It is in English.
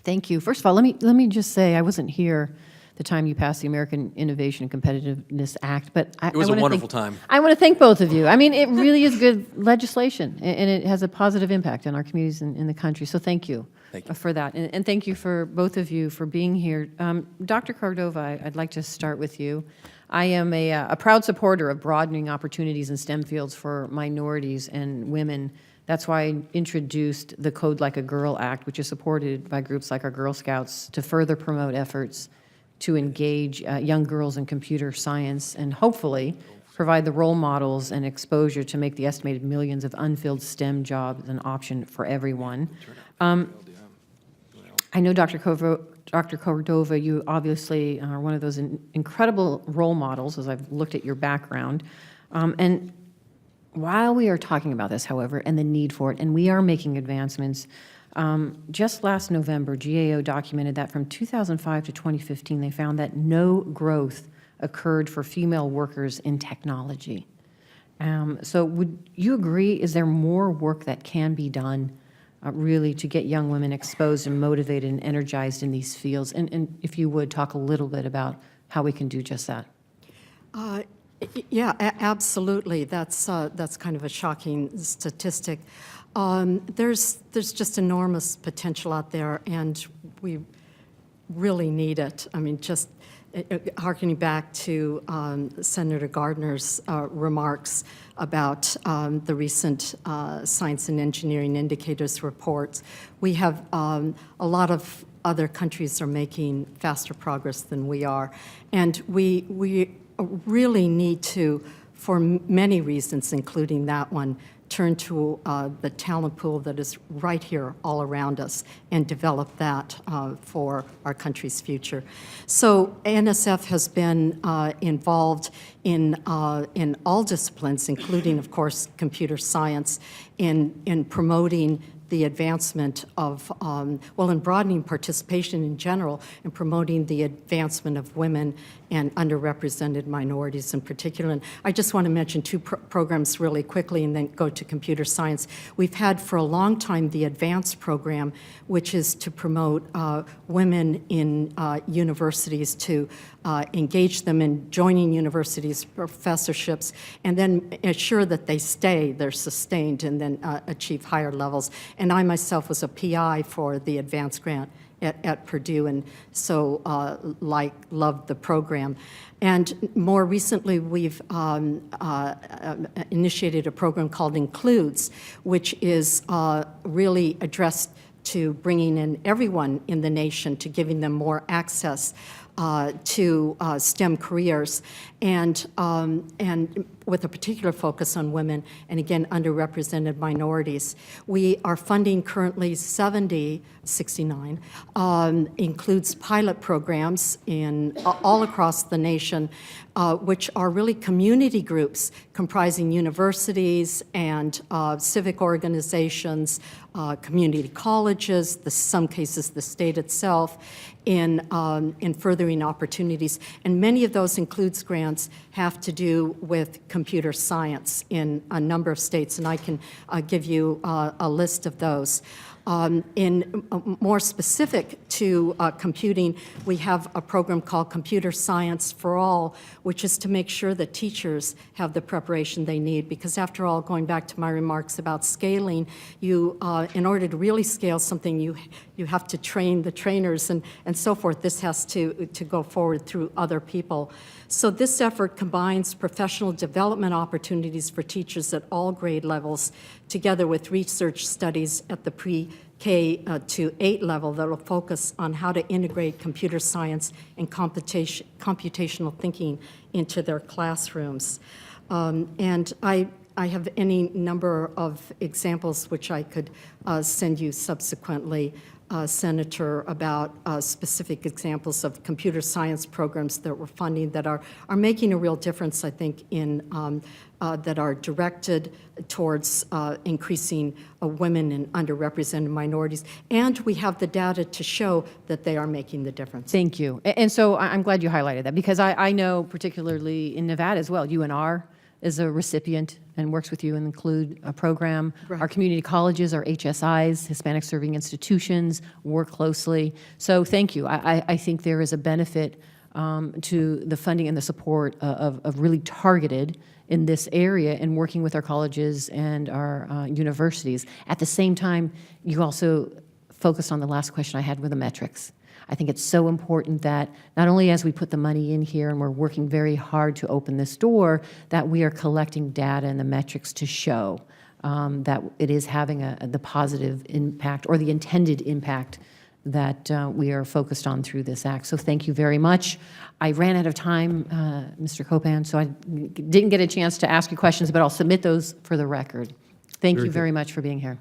Thank you. First of all, let me just say I wasn't here the time you passed the American Innovation and Competitiveness Act, but It was a wonderful time. I want to thank both of you. I mean, it really is good legislation, and it has a positive impact on our communities in the country. So thank you, for that, and thank you for both of you for being here. Dr. Cordova, I'd like to start with you. I am a proud supporter of broadening opportunities in STEM fields for minorities and women. That's why I introduced the Code Like a Girl Act, which is supported by groups like our Girl Scouts to further promote efforts to engage young girls in computer science and hopefully provide the role models and exposure to make the estimated millions of unfilled STEM jobs an option for everyone. I know, Dr. Cordova, you obviously are one of those incredible role models, as I've looked at your background. And while we are talking about this, however, and the need for it, and we are making advancements, just last November, GAO documented that from 2005 to 2015, they found that no growth occurred for female workers in technology. So would you agree, is there more work that can be done really to get young women exposed and motivated and energized in these fields? And if you would, talk a little bit about how we can do just that. Yeah, absolutely. That's kind of a shocking statistic. There's just enormous potential out there, and we really need it. I mean, just harkening back to Senator Gardner's remarks about the recent Science and Engineering Indicators reports, we have a lot of other countries are making faster progress than we are, and we really need to, for many reasons, including that one, turn to the talent pool that is right here all around us and develop that for our country's future. So NSF has been involved in all disciplines, including, of course, computer science, in promoting the advancement of, in broadening participation in general and promoting the advancement of women and underrepresented minorities in particular. And I just want to mention two programs really quickly and then go to computer science. We've had for a long time the advanced program, which is to promote women in universities, to engage them in joining universities, professorships, and then ensure that they stay, they're sustained, and then achieve higher levels. And I myself was a PI for the advanced grant at Purdue, and so loved the program. And more recently, we've initiated a program called Includes, which is really addressed to bringing in everyone in the nation, to giving them more access to STEM careers, and with a particular focus on women and, again, underrepresented minorities. We are funding currently 69, includes pilot programs in all across the nation, which are really community groups comprising universities and civic organizations, community colleges, some cases the state itself, in furthering opportunities. And many of those Includes grants have to do with computer science in a number of states, and I can give you a list of those. In more specific to computing, we have a program called Computer Science for All, which is to make sure that teachers have the preparation they need. Because after all, going back to my remarks about scaling, in order to really scale something, you have to train the trainers and so forth. This has to go forward through other people. So this effort combines professional development opportunities for teachers at all grade levels, together with research studies at the pre-K to 8 level that will focus on how to integrate computer science and computational thinking into their classrooms. And I have any number of examples which I could send you subsequently, Senator, about specific examples of computer science programs that we're funding that are making a real difference, I think, in that are directed towards increasing women and underrepresented minorities. And we have the data to show that they are making the difference. Thank you. And so I'm glad you highlighted that, because I know particularly in Nevada as well, UNR is a recipient and works with you and include a program. Right. Our community colleges, our HSIs, Hispanic Serving Institutions, work closely. So thank you. I think there is a benefit to the funding and the support of really targeted in this area and working with our colleges and our universities. At the same time, you also focused on the last question I had with the metrics. I think it's so important that not only as we put the money in here and we're working very hard to open this door, that we are collecting data and the metrics to show that it is having the positive impact or the intended impact that we are focused on through this act. So thank you very much. I ran out of time, Mr. Copan, so I didn't get a chance to ask you questions, but I'll submit those for the record. Thank you very much for being here.